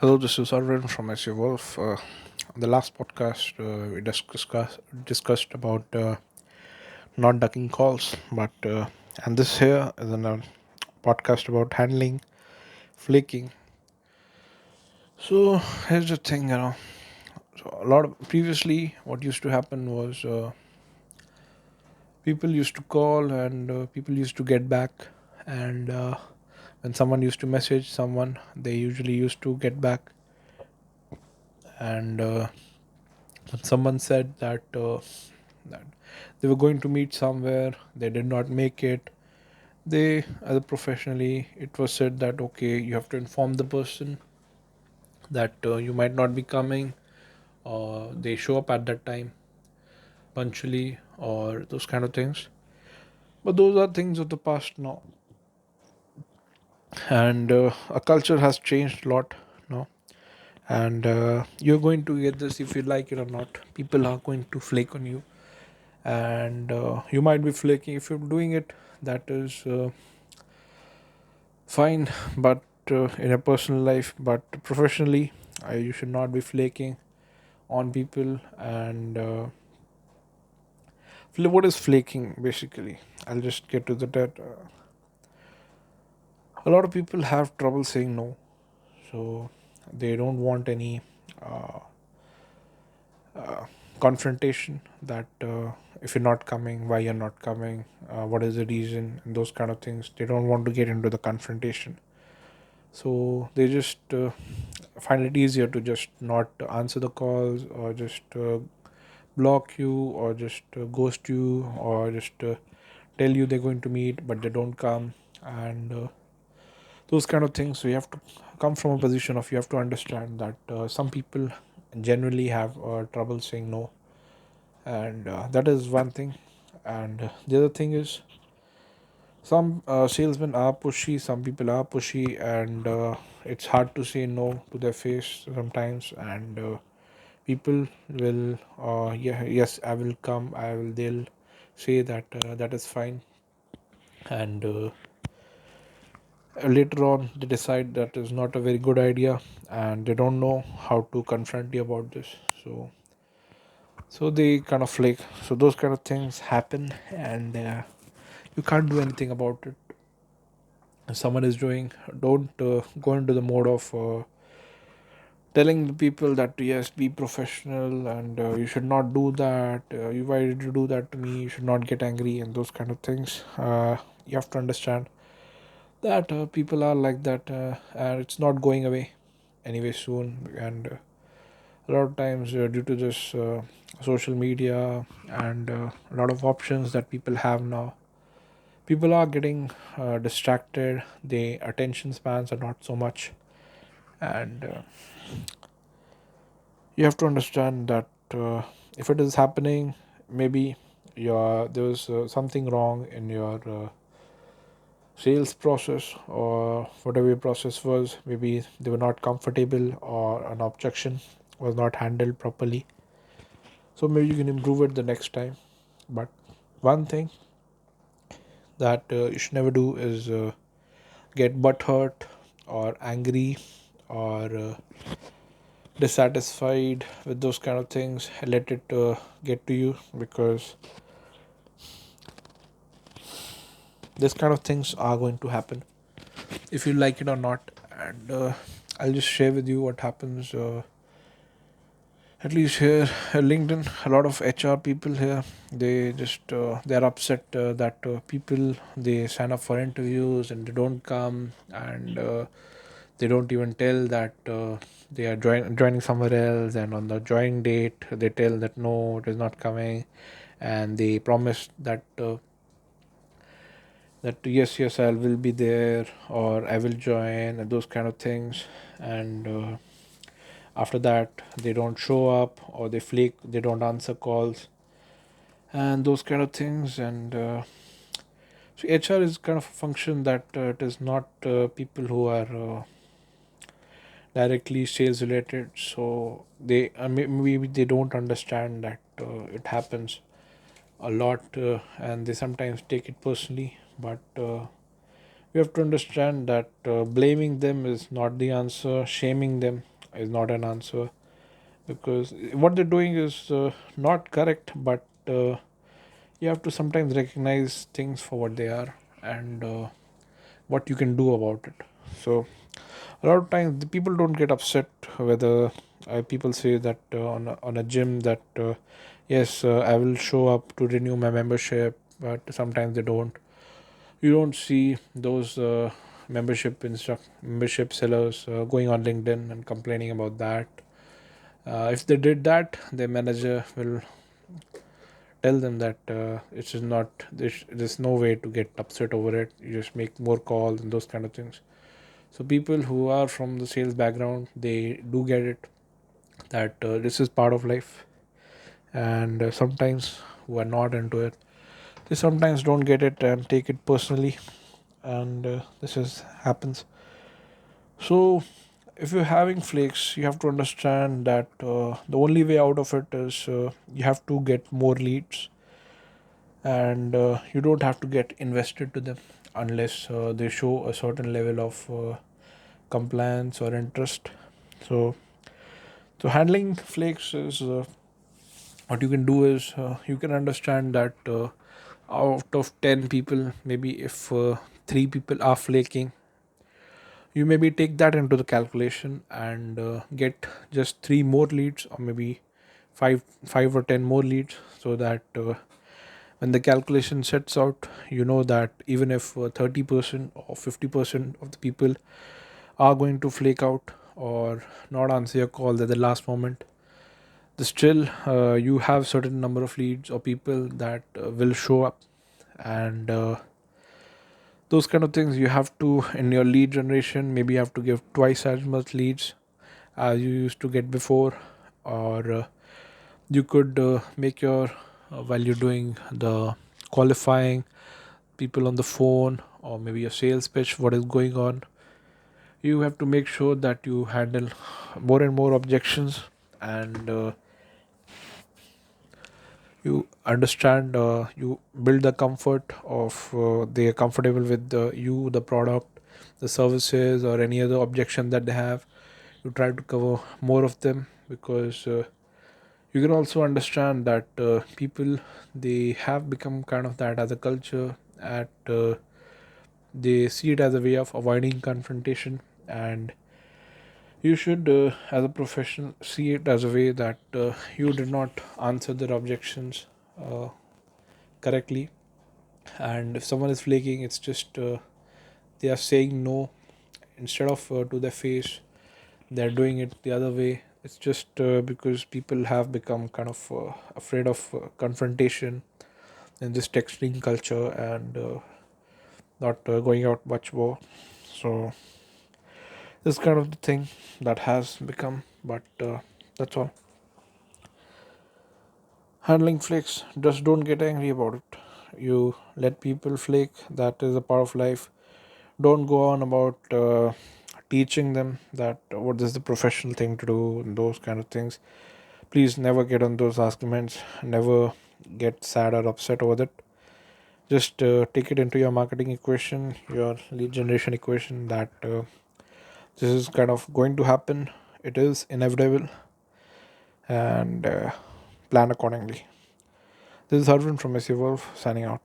Hello, this is Harwin from SC Wolf. On the last podcast, we discussed about not ducking calls, but and this here is a podcast about handling flaking. So here's the thing, So a lot of previously, what used to happen was people used to call and people used to get back, and when someone used to message someone, they usually used to get back, and when someone said that they were going to meet somewhere, they did not make it. They, as a professionally, it was said that okay, you have to inform the person that you might not be coming, or they show up at that time punctually, or those kind of things. But those are things of the past now, and a culture has changed a lot now. And you're going to get this if you like it or not. People are going to flake on you, and you might be flaking if you're doing it. That is fine, but in a personal life, but professionally, you should not be flaking on people. And what is flaking basically? I'll just get to the that. A lot of people have trouble saying no, so they don't want any uh, confrontation. That if you're not coming, why you're not coming, what is the reason, and those kind of things. They don't want to get into the confrontation, so they just find it easier to just not answer the calls, or just block you, or just ghost you, or just tell you they're going to meet but they don't come, and those kind of things. So you have to come from a position of, you have to understand that some people generally have trouble saying no, and that is one thing. And the other thing is, some salesmen are pushy, some people are pushy, and it's hard to say no to their face sometimes. And people will, yeah, yes, I will come, I will, they'll say that that is fine, and later on they decide that is not a very good idea, and they don't know how to confront you about this. So they kind of flake. So those kind of things happen, and you can't do anything about it. If someone is doing, don't go into the mode of telling the people that yes, be professional, and you should not do that, you, why did you do that to me, you should not get angry, and those kind of things. You have to understand that people are like that, and it's not going away anyway soon. And a lot of times, due to this social media, and a lot of options that people have now, people are getting distracted, the attention spans are not so much. And you have to understand that if it is happening, maybe there was something wrong in your sales process, or whatever your process was. Maybe they were not comfortable, or an objection was not handled properly. So maybe you can improve it the next time. But one thing that you should never do is get butthurt, or angry, or dissatisfied with those kind of things. Let it get to you, because this kind of things are going to happen if you like it or not. And I'll just share with you what happens, at least here at LinkedIn. A lot of HR people here, they just they're upset that people, they sign up for interviews and they don't come, and they don't even tell that they are joining somewhere else, and on the joining date they tell that no, it is not coming. And they promise that yes, yes, I will be there, or I will join, and those kind of things. And after that they don't show up, or they flake, they don't answer calls, and those kind of things. And so HR is kind of a function that it is not people who are directly sales related. So they maybe they don't understand that it happens a lot, and they sometimes take it personally. But we have to understand that blaming them is not the answer, shaming them is not an answer, because what they're doing is not correct, but you have to sometimes recognize things for what they are, and what you can do about it. So a lot of times the people don't get upset whether people say that on a gym that yes, I will show up to renew my membership, but sometimes they don't. You don't see those membership sellers going on LinkedIn and complaining about that. If they did that, their manager will tell them that it is not there's no way to get upset over it. You just make more calls and those kind of things. So people who are from the sales background, they do get it, that this is part of life, and sometimes who are not into it, they sometimes don't get it and take it personally, and this is happens. So if you're having flakes, you have to understand that the only way out of it is you have to get more leads, and you don't have to get invested to them unless they show a certain level of compliance or interest. So handling flakes is what you can do is you can understand that out of 10 people, maybe if 3 people are flaking, you maybe take that into the calculation and get just 3 more leads, or maybe 5 or 10 more leads, so that when the calculation sets out, you know that even if 30% or 50% of the people are going to flake out or not answer your call at the last moment, the still you have certain number of leads or people that will show up, and those kind of things you have to, in your lead generation, maybe you have to give twice as much leads as you used to get before, or you could make your while you're doing the qualifying people on the phone, or maybe a sales pitch what is going on, you have to make sure that you handle more and more objections, and you understand, you build the comfort of they are comfortable with the product, the services, or any other objection that they have. You try to cover more of them, because you can also understand that people, they have become kind of that as a culture, at they see it as a way of avoiding confrontation, and you should as a professional see it as a way that you did not answer their objections uh, correctly. And if someone is flaking, it's just they are saying no, instead of to their face, they're doing it the other way. It's just because people have become kind of afraid of confrontation in this texting culture, and not going out much more. So this is kind of the thing that has become, but that's all. Handling flakes, just don't get angry about it. You let people flake, that is a part of life. Don't go on about teaching them that what is the professional thing to do and those kind of things. Please never get on those arguments, never get sad or upset over that. Just take it into your marketing equation, your lead generation equation, that this is kind of going to happen, it is inevitable, and plan accordingly. This is Harwin from SC Wolf signing out.